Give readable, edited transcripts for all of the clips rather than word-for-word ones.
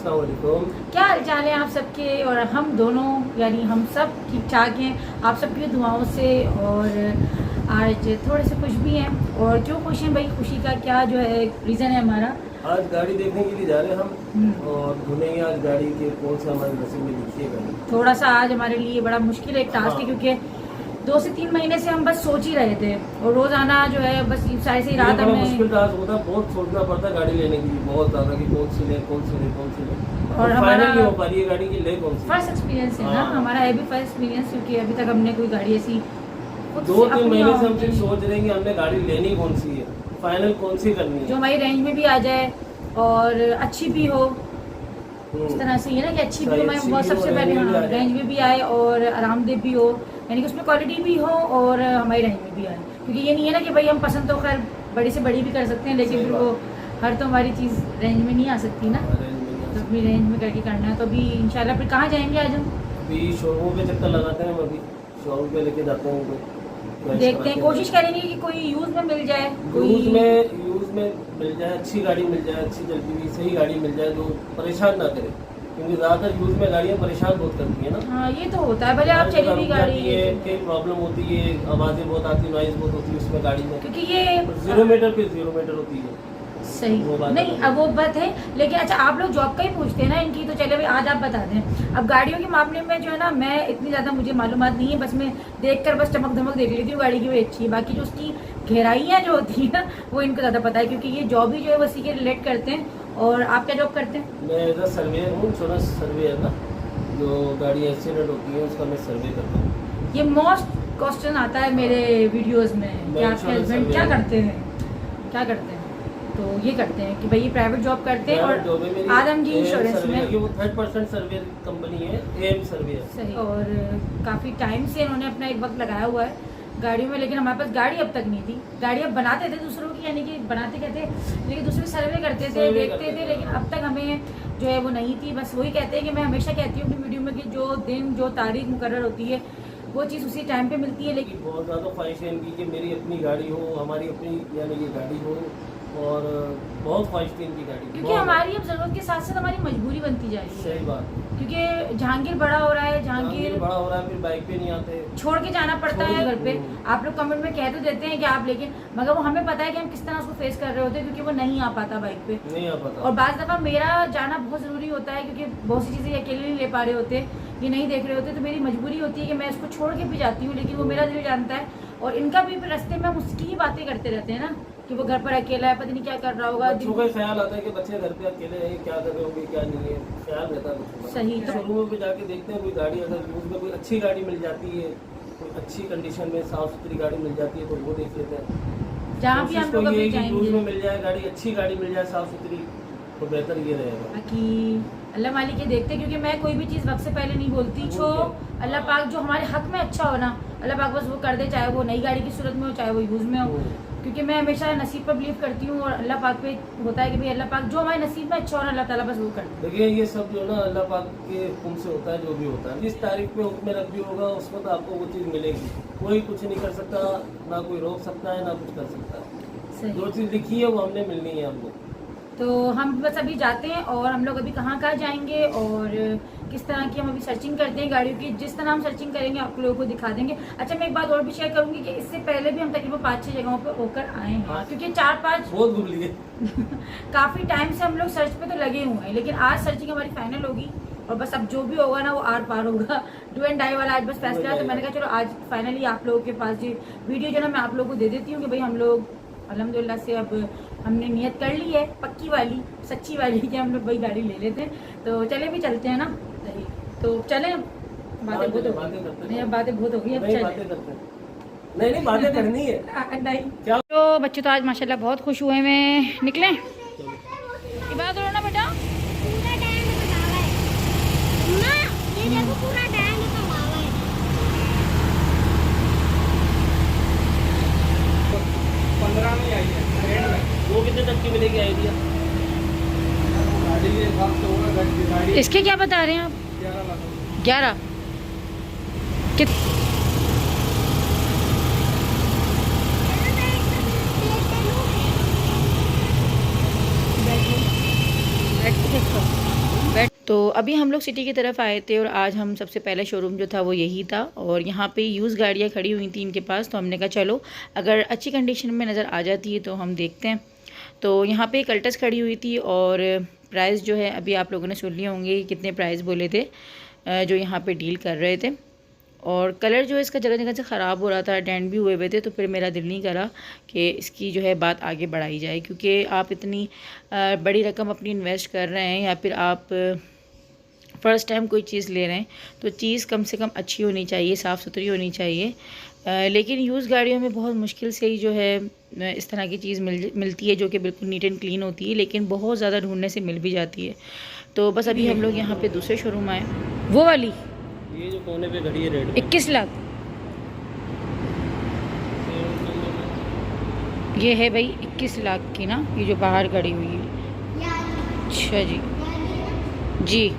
अस्सलाम वालेकुम। क्या हाल चाल है आप सबके। और हम दोनों यानी हम सब ठीक ठाक हैं आप सबकी दुआओं से। और आज थोड़े से खुश भी हैं। और क्यों खुश हैं भाई, खुशी का क्या जो है रीज़न है हमारा। आज गाड़ी देखने के लिए जा रहे हैं हम और ढूंढेंगे आज गाड़ी के कौन से हमारे नसीब में लिखी है गाड़ी। थोड़ा सा आज हमारे लिए बड़ा मुश्किल एक टास्क है, क्योंकि 2 से 3 महीने से हम बस सोच ही रहे थे। और रोजाना जो है बस सारी सी रात बड़ा हमें मुश्किल टास्क होता है, बहुत सोचना पड़ता है गाड़ी लेने के लिए, बहुत ज्यादा कि कौन सी ले कौन सी ले कौन सी ले। और हमारा फाइनल नहीं हो पा रही है गाड़ी की ले कौन सी। फर्स्ट एक्सपीरियंस है ना, हमारा है भी फर्स्ट एक्सपीरियंस, क्योंकि अभी तक हमने कोई गाड़ी ऐसी 2-3 महीने से हम सिर्फ सोच रहे हैं कि हमने गाड़ी लेनी कौन सी है, फाइनल कौन सी करनी है जो हमारी रेंज में भी आ जाए और अच्छी भी हो। इस तरह से ये ना कि अच्छी भी हो, मैं बहुत सबसे पहले रेंज में भी आए और आरामदेह भी हो, यानी कि उसमें क्वालिटी भी हो और हमारी रेंज में भी आए। क्योंकि ये नहीं है ना कि भाई हम पसंद तो खैर बड़ी से बड़ी भी कर सकते हैं, लेकिन फिर वो हर तो हमारी चीज़ रेंज में नहीं आ सकती ना। तो अपनी रेंज में करके करना है। तो अभी इंशाल्लाह फिर कहाँ जाएंगे आज हम। अभी शोरूम पे चक्कर लगाते हैं, हम अभी शोरूम पे लेके जाते हैं उनको, देखते हैं, कोशिश करेंगे कि कोई यूज़ में मिल जाए, यूज़ में मिल जाए, अच्छी गाड़ी मिल जाए, अच्छी चलती हुई सही गाड़ी मिल जाए जो परेशान ना करे, क्योंकि ज़्यादातर यूज़ में गाड़ियाँ परेशान बहुत करती है ना। हाँ ये तो होता है, भले आप चली हुई गाड़ी है, कई प्रॉब्लम होती है, आवाज़ें बहुत आती है, नॉइज़ बहुत होती है उसमें गाड़ी में, क्योंकि ये 0 मीटर पे 0 मीटर होती है। सही नहीं, अब वो बात है। लेकिन अच्छा आप लोग जॉब का ही पूछते हैं ना इनकी, तो चले भाई आज आप बता दें। अब गाड़ियों के मामले में जो है ना, मैं इतनी ज़्यादा मुझे मालूमात नहीं है, बस मैं देखकर बस चमक धमक देख लेती हूँ गाड़ी की, वो अच्छी है। बाकी जो उसकी गहराइयाँ जो होती है ना, वो इनको ज़्यादा पता है, क्योंकि ये जॉब ही जो है उसी के रिलेट करते हैं। और आप क्या जॉब करते हैं। मैं एज अ सर्वेयर हूँ, छोटा सर्वेयर ना, जो गाड़ी एक्सीडेंट होती है उसका मैं सर्वे करता हूँ। ये मोस्ट क्वेश्चन आता है मेरे वीडियोज़ में कि आपके हस्बैंड क्या करते हैं, क्या करते हैं। तो ये करते हैं कि भाई ये प्राइवेट जॉब करते हैं और आदमजी इंश्योरेंस में वो 3rd-पर्सन सर्वेयर कंपनी है, एम सर्वेयर। सही। और काफ़ी टाइम से इन्होंने अपना एक वक्त लगाया हुआ है गाड़ियों में, लेकिन हमारे पास गाड़ी अब तक नहीं थी। गाड़ी अब बनाते थे दूसरों की, यानी कि बनाते कहते, लेकिन दूसरे सर्वे करते थे, देखते थे, लेकिन अब तक हमें जो है वो नहीं थी। बस वही कहते हैं कि मैं हमेशा कहती हूँ अपनी वीडियो में कि जो दिन जो तारीख मुकर्रर होती है वो चीज़ उसी टाइम पे मिलती है। लेकिन बहुत ज़्यादा ख्वाहिश है इनकी कि मेरी अपनी गाड़ी हो, हमारी अपनी यानी कि गाड़ी हो, और बहुत ख्वाहिश थी इनकी गाड़ी, क्योंकि हमारी अब जरूरत के साथ साथ हमारी मजबूरी बनती जा रही है। सही बात, क्योंकि जहांगीर बड़ा हो रहा है, जहांगीर बड़ा हो रहा है, फिर बाइक पे नहीं आते, छोड़ के जाना पड़ता है घर पे। आप लोग कमेंट में कह तो देते हैं कि आप, लेकिन मगर वो हमें पता है कि हम किस तरह उसको फेस कर रहे होते हैं, क्योंकि वो नहीं आ पाता बाइक पे, नहीं आ पाता। और बाज़ दफ़ा मेरा जाना बहुत ज़रूरी होता है, क्योंकि बहुत सी चीज़ें अकेले नहीं ले पा रहे होते, ये नहीं देख रहे होते, तो मेरी मजबूरी होती है कि मैं इसको छोड़ के भी जाती हूँ, लेकिन वो मेरा दिल जानता है। और इनका भी रास्ते में हम उसकी ही बातें करते रहते हैं ना, कि वो घर पर अकेला है, पता नहीं क्या कर रहा होगा। बच्चों का ख्याल आता है कि बच्चे घर पे अकेले हैं, क्या कर रहे होंगे क्या नहीं है, ख्याल रहता है बच्चों का। सही। तो शोरूम पे जाके देखते हैं कोई गाड़ी अगर यूज में कोई अच्छी गाड़ी मिल जाती है, कोई अच्छी कंडीशन में साफ सुथरी गाड़ी मिल जाती है, तो वो देख लेते हैं। जहाँ भी हम लोग अभी जाएंगे यूज में मिल जाए गाड़ी, अच्छी गाड़ी मिल जाए साफ सुथरी, तो बेहतर ये रहेगा। बाकी अल्लाह मालिक के देखते, क्योंकि मैं कोई भी चीज़ वक्त से पहले नहीं बोलती। जो अल्लाह पाक जो हमारे हक में अच्छा हो ना, अल्लाह पाक बस वो कर दे, चाहे वो नई गाड़ी की सूरत में हो, चाहे वो यूज़ में हो। क्योंकि मैं हमेशा नसीब पर बिलीव करती हूँ, और अल्लाह पाक पे होता है कि भाई अल्लाह पाक जो हमारे नसीब में अच्छा हो ना, अल्लाह ताला बस वो कर दे। देखिए ये सब जो ना अल्लाह पाक के हुक्म से होता है, जो भी होता है जिस तारीख पे हुक्म रख भी होगा उस वक्त आपको वो चीज़ मिलेगी। कोई कुछ नहीं कर सकता, ना कोई रोक सकता है, ना कुछ कर सकता है। जो चीज़ लिखी है वो हमने मिलनी है हमको। तो हम बस अभी जाते हैं, और हम लोग अभी कहाँ जाएंगे और किस तरह की हम अभी सर्चिंग करते हैं गाड़ियों की। जिस तरह हम सर्चिंग करेंगे आप लोगों को दिखा देंगे। अच्छा मैं एक बात और भी शेयर करूंगी कि इससे पहले भी हम तकरीबन 5-6 जगहों पर होकर आए हैं, क्योंकि 4-5 बहुत घूम लिए काफ़ी टाइम से हम लोग सर्च पे तो लगे हुए हैं, लेकिन आज सर्चिंग हमारी फाइनल होगी, और बस अब जो भी होगा ना वो आर पार होगा। डू एंड डाई वाला आज बस फैसला है। तो मैंने कहा चलो आज फाइनली आप लोगों के पास जो वीडियो जो ना मैं आप लोगों को दे देती हूँ कि भाई हम लोग अल्हम्दुलिल्लाह से अब हमने नियत कर ली है, पक्की वाली सच्ची वाली, कि हम लोग वही गाड़ी ले लेते हैं। तो चले भी चलते हैं ना, तो चले। बातें बहुत हो गई, नहीं अब बातें बहुत हो गई, अब चले। नहीं बातें करनी है नहीं क्या। तो बच्चे तो आज माशाल्लाह बहुत खुश हुए में निकले। इबादत करो ना बेटा, पूरा डैम बना हुआ है मां, ये देखो पूरा डैम बना हुआ है। 15 में आई है, वो कितने तक की मिलेगी आइडिया? गाड़ी के हिसाब से होगा। इसके क्या बता रहे हैं आप? 11 कित बैठ अभी हम लोग सिटी की तरफ आए थे और आज हम सबसे पहला शोरूम जो था वो यही था और यहाँ पे यूज़ गाड़ियाँ खड़ी हुई थी इनके पास। तो हमने कहा चलो अगर अच्छी कंडीशन में नज़र आ जाती है तो हम देखते हैं। तो यहाँ पे एक अल्टस खड़ी हुई थी और प्राइस जो है अभी आप लोगों ने सुन लिए होंगे कितने प्राइस बोले थे जो यहाँ पे डील कर रहे थे। और कलर जो है इसका जगह जगह से ख़राब हो रहा था, डेंट भी हुए हुए थे। तो फिर मेरा दिल नहीं करा कि इसकी जो है बात आगे बढ़ाई जाए, क्योंकि आप इतनी बड़ी रकम अपनी इन्वेस्ट कर रहे हैं या फिर आप फ़र्स्ट टाइम कोई चीज़ ले रहे हैं तो चीज़ कम से कम अच्छी होनी चाहिए, साफ़ सुथरी होनी चाहिए। लेकिन यूज़ गाड़ियों में बहुत मुश्किल से ही जो है इस तरह की चीज़ मिलती है जो कि बिल्कुल नीट एंड क्लीन होती है, लेकिन बहुत ज़्यादा ढूंढने से मिल भी जाती है। तो बस अभी हम लोग यहाँ पे दूसरे शोरूम आए। वो वाली ये जो कोने पे घड़ी है रेड 21 लाख ये है भाई, 21 लाख की ना, ये जो बाहर खड़ी हुई है। अच्छा जी जी।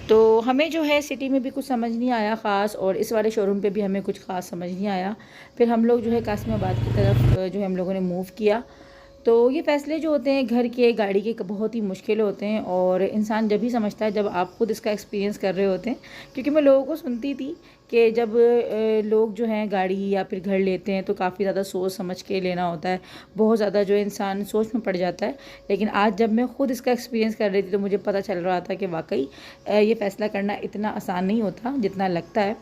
तो हमें जो है सिटी में भी कुछ समझ नहीं आया ख़ास, और इस वाले शोरूम पे भी हमें कुछ ख़ास समझ नहीं आया। फिर हम लोग जो है कासिमाबाद की तरफ जो है हम लोगों ने मूव किया। तो ये फ़ैसले जो होते हैं घर के, गाड़ी के, बहुत ही मुश्किल होते हैं और इंसान जब ही समझता है जब आप खुद इसका एक्सपीरियंस कर रहे होते हैं। क्योंकि मैं लोगों को सुनती थी कि जब लोग जो हैं गाड़ी या फिर घर लेते हैं तो काफ़ी ज़्यादा सोच समझ के लेना होता है, बहुत ज़्यादा जो इंसान सोच में पड़ जाता है। लेकिन आज जब मैं ख़ुद इसका एक्सपीरियंस कर रही थी तो मुझे पता चल रहा था कि वाकई ये फ़ैसला करना इतना आसान नहीं होता जितना लगता है।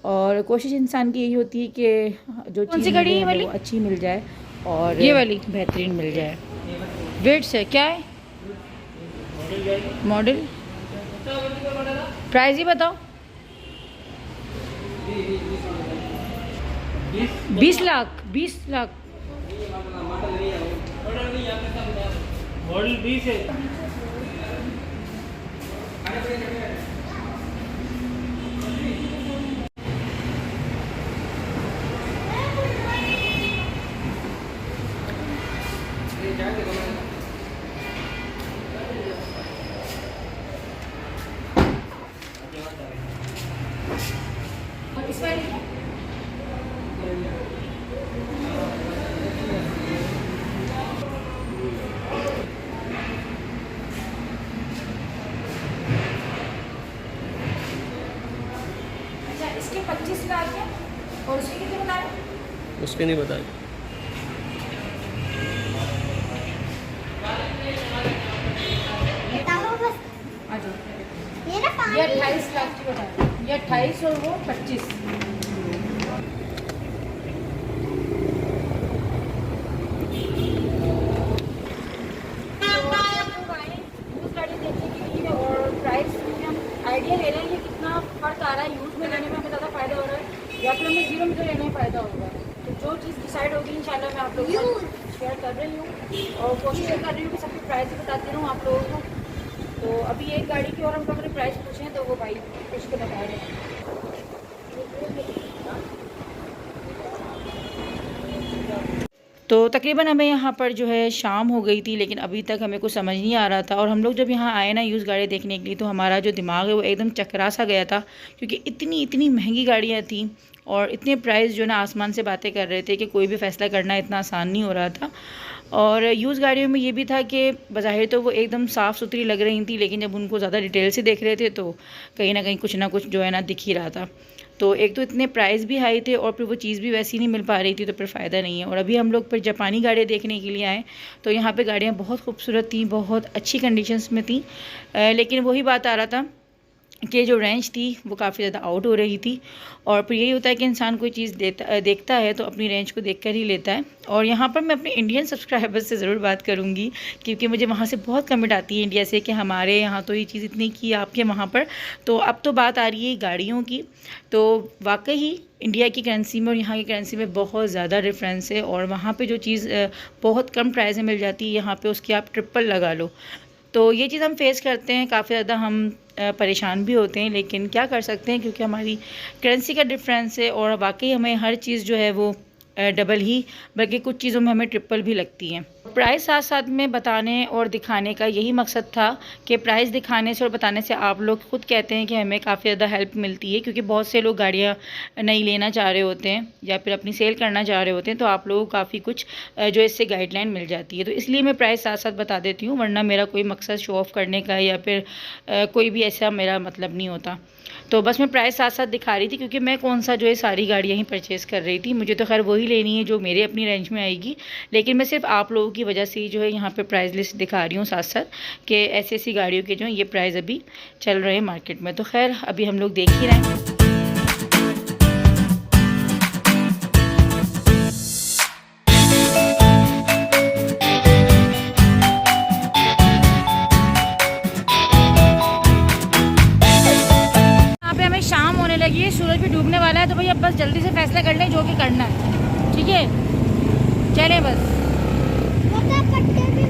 और कोशिश इंसान की यही होती है कि जो चीज़ है वो अच्छी मिल जाए और ये वाली बेहतरीन मिल जाए। वेट से क्या है मॉडल, प्राइस ही बताओ। 20 लाख 20 लाख मॉडल 20 है। इस वाली अच्छा, इसके 25 लाख है और उसके कितने बता रहे? उसके नहीं बताया। ये 28 लाख की बता रहे, ये 28 और वो 25। आइडिया ले रहे हैं कि कितना फर्क आ रहा है, यूज़ में लेने में हमें ज़्यादा फायदा हो रहा है या फिर हमें जीरो में तो लेने में फ़ायदा होगा। तो जो चीज़ डिसाइड होगी इंशाल्लाह मैं आप लोगों को शेयर कर रही हूँ और कोशिश कर रही हूँ कि सबकी प्राइस भी बताती रहूँ आप लोगों को। तो अभी एक गाड़ी की और हम लोगों ने प्राइस पूछे हैं तो वो भाई कुछ तो बता रहे हैं। तो तकरीबन हमें यहाँ पर जो है शाम हो गई थी, लेकिन अभी तक हमें कुछ समझ नहीं आ रहा था। और हम लोग जब यहाँ आए ना यूज़ गाड़ी देखने के लिए तो हमारा जो दिमाग है वो एकदम चकरा सा गया था, क्योंकि इतनी महंगी गाड़ियाँ थी और इतने प्राइस जो ना आसमान से बातें कर रहे थे कि कोई भी फ़ैसला करना इतना आसान नहीं हो रहा था। और यूज़ गाड़ियों में ये भी था कि बज़ाहिर तो वो एकदम साफ़ सुथरी लग रही थी, लेकिन जब उनको ज़्यादा डिटेल से देख रहे थे तो कहीं ना कहीं कुछ ना कुछ जो है ना दिख ही रहा था। तो एक तो इतने प्राइस भी हाई थे और फिर वो चीज़ भी वैसी नहीं मिल पा रही थी, तो फिर फ़ायदा नहीं है। और अभी हम लोग फिर जापानी गाड़ियाँ देखने के लिए आए तो यहाँ पे गाड़ियाँ बहुत खूबसूरत थी, बहुत अच्छी कंडीशंस में थी, लेकिन वही बात आ रहा था कि जो रेंज थी वो काफ़ी ज़्यादा आउट हो रही थी। और फिर यही होता है कि इंसान कोई चीज़ देखता है तो अपनी रेंज को देखकर ही लेता है। और यहाँ पर मैं अपने इंडियन सब्सक्राइबर्स से ज़रूर बात करूँगी, क्योंकि मुझे वहाँ से बहुत कमेंट आती है इंडिया से कि हमारे यहाँ तो ये चीज़ इतनी की, आपके वहाँ पर। तो अब तो बात आ रही है गाड़ियों की, तो वाकई इंडिया की करेंसी में और यहाँ की करेंसी में बहुत ज़्यादा डिफरेंस है। और वहाँ पे जो चीज़ बहुत कम प्राइस में मिल जाती है, यहाँ पे उसकी आप ट्रिपल लगा लो। तो ये चीज़ हम फेस करते हैं, काफ़ी ज़्यादा हम परेशान भी होते हैं, लेकिन क्या कर सकते हैं क्योंकि हमारी करेंसी का डिफरेंस है। और वाकई हमें हर चीज़ जो है वो डबल ही, बल्कि कुछ चीज़ों में हमें ट्रिपल भी लगती हैं। प्राइस साथ साथ में बताने और दिखाने का यही मकसद था कि प्राइस दिखाने से और बताने से आप लोग खुद कहते हैं कि हमें काफ़ी ज़्यादा हेल्प मिलती है, क्योंकि बहुत से लोग गाड़ियाँ नहीं लेना चाह रहे होते हैं या फिर अपनी सेल करना चाह रहे होते हैं, तो आप लोगों को काफ़ी कुछ जो इससे गाइडलाइन मिल जाती है। तो इसलिए मैं प्राइस साथ साथ बता देती हूँ, वरना मेरा कोई मकसद शो ऑफ़ करने का या फिर कोई भी ऐसा मेरा मतलब नहीं होता। तो बस मैं प्राइस साथ साथ दिखा रही थी, क्योंकि मैं कौन सा जो है सारी गाड़ियाँ ही परचेज़ कर रही थी। मुझे तो खैर वही लेनी है जो मेरे अपनी रेंज में आएगी, लेकिन मैं सिर्फ आप लोगों की वजह से ही जो है यहाँ पे प्राइस लिस्ट दिखा रही हूँ साथ साथ कि ऐसी ऐसी गाड़ियों के जो है ये प्राइस अभी चल रहे हैं मार्केट में। तो खैर अभी हम लोग देख ही रहे हैं। शाम होने लगी है, सूरज भी डूबने वाला है, तो भाई अब बस जल्दी से फैसला कर लें जो कि करना है। ठीक है, चलें बस। पट्टे भी